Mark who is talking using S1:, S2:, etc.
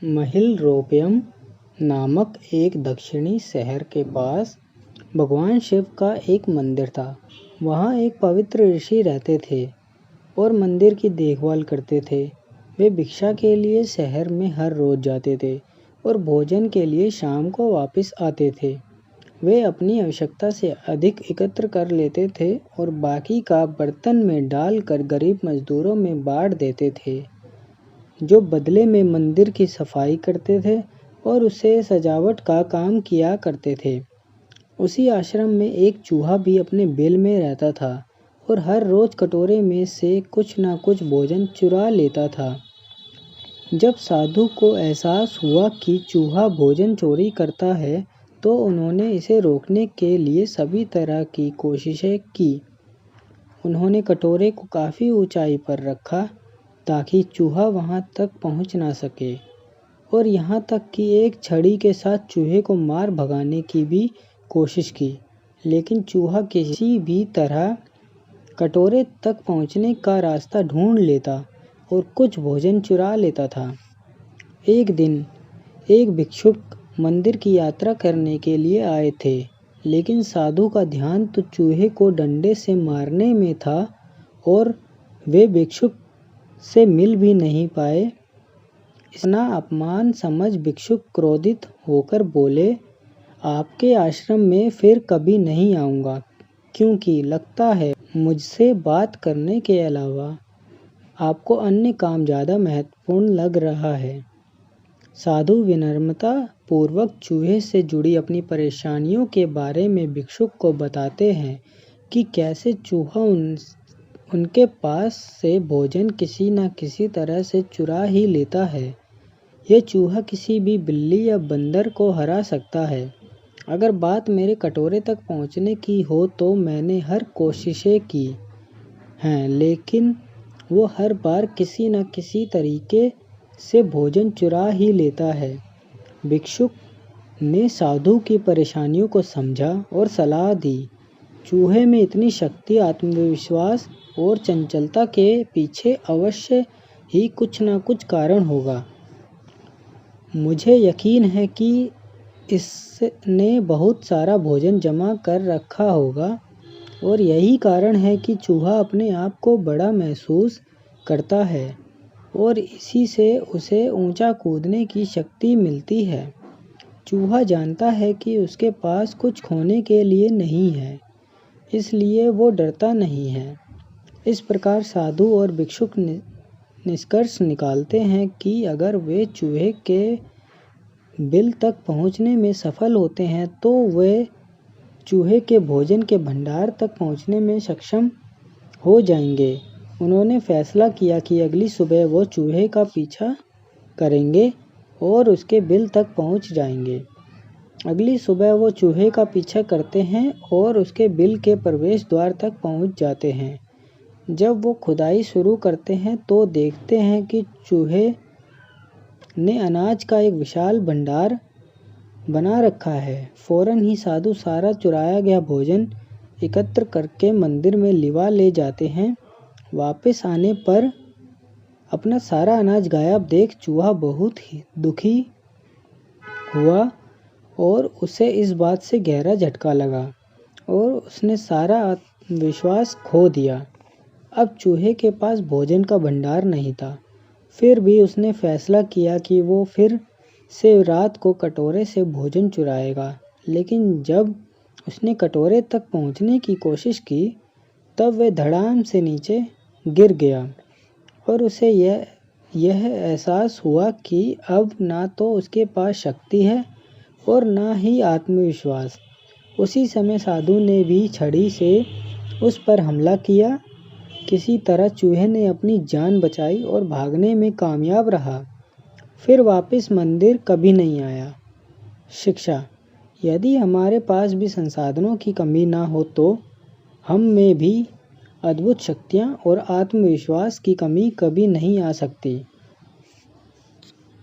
S1: महिलरोपयम नामक एक दक्षिणी शहर के पास भगवान शिव का एक मंदिर था। वहाँ एक पवित्र ऋषि रहते थे और मंदिर की देखभाल करते थे। वे भिक्षा के लिए शहर में हर रोज जाते थे और भोजन के लिए शाम को वापस आते थे। वे अपनी आवश्यकता से अधिक एकत्र कर लेते थे और बाकी का बर्तन में डालकर गरीब मजदूरों में बांट देते थे, जो बदले में मंदिर की सफाई करते थे और उसे सजावट का काम किया करते थे। उसी आश्रम में एक चूहा भी अपने बिल में रहता था और हर रोज कटोरे में से कुछ ना कुछ भोजन चुरा लेता था। जब साधु को एहसास हुआ कि चूहा भोजन चोरी करता है, तो उन्होंने इसे रोकने के लिए सभी तरह की कोशिशें की। उन्होंने कटोरे को काफ़ी ऊंचाई पर रखा ताकि चूहा वहां तक पहुंच ना सके, और यहाँ तक कि एक छड़ी के साथ चूहे को मार भगाने की भी कोशिश की, लेकिन चूहा किसी भी तरह कटोरे तक पहुंचने का रास्ता ढूंढ लेता और कुछ भोजन चुरा लेता था। एक दिन एक भिक्षुक मंदिर की यात्रा करने के लिए आए थे, लेकिन साधु का ध्यान तो चूहे को डंडे से मारने में था और वे भिक्षुक से मिल भी नहीं पाए। इतना अपमान समझ भिक्षुक क्रोधित होकर बोले, आपके आश्रम में फिर कभी नहीं आऊँगा, क्योंकि लगता है मुझसे बात करने के अलावा आपको अन्य काम ज़्यादा महत्वपूर्ण लग रहा है। साधु विनम्रता पूर्वक चूहे से जुड़ी अपनी परेशानियों के बारे में भिक्षुक को बताते हैं कि कैसे चूहा उनके पास से भोजन किसी न किसी तरह से चुरा ही लेता है। यह चूहा किसी भी बिल्ली या बंदर को हरा सकता है। अगर बात मेरे कटोरे तक पहुंचने की हो तो मैंने हर कोशिशें की हैं, लेकिन वो हर बार किसी न किसी तरीके से भोजन चुरा ही लेता है। भिक्षुक ने साधु की परेशानियों को समझा और सलाह दी। चूहे में इतनी शक्ति, आत्मविश्वास और चंचलता के पीछे अवश्य ही कुछ न कुछ कारण होगा। मुझे यकीन है कि इसने बहुत सारा भोजन जमा कर रखा होगा और यही कारण है कि चूहा अपने आप को बड़ा महसूस करता है और इसी से उसे ऊंचा कूदने की शक्ति मिलती है। चूहा जानता है कि उसके पास कुछ खोने के लिए नहीं है, इसलिए वो डरता नहीं है। इस प्रकार साधु और भिक्षुक निष्कर्ष निकालते हैं कि अगर वे चूहे के बिल तक पहुंचने में सफल होते हैं तो वे चूहे के भोजन के भंडार तक पहुंचने में सक्षम हो जाएंगे। उन्होंने फैसला किया कि अगली सुबह वो चूहे का पीछा करेंगे और उसके बिल तक पहुंच जाएंगे। अगली सुबह वो चूहे का पीछा करते हैं और उसके बिल के प्रवेश द्वार तक पहुंच जाते हैं। जब वो खुदाई शुरू करते हैं तो देखते हैं कि चूहे ने अनाज का एक विशाल भंडार बना रखा है। फौरन ही साधु सारा चुराया गया भोजन एकत्र करके मंदिर में लिवा ले जाते हैं। वापस आने पर अपना सारा अनाज गायब देख चूहा बहुत ही दुखी हुआ और उसे इस बात से गहरा झटका लगा और उसने सारा आत्मविश्वास खो दिया। अब चूहे के पास भोजन का भंडार नहीं था। फिर भी उसने फैसला किया कि वो फिर से रात को कटोरे से भोजन चुराएगा, लेकिन जब उसने कटोरे तक पहुंचने की कोशिश की तब वह धड़ाम से नीचे गिर गया और उसे यह एहसास हुआ कि अब ना तो उसके पास शक्ति है और ना ही आत्मविश्वास। उसी समय साधु ने भी छड़ी से उस पर हमला किया। किसी तरह चूहे ने अपनी जान बचाई और भागने में कामयाब रहा। फिर वापस मंदिर कभी नहीं आया। शिक्षा: यदि हमारे पास भी संसाधनों की कमी ना हो तो हम में भी अद्भुत शक्तियाँ और आत्मविश्वास की कमी कभी नहीं आ सकती।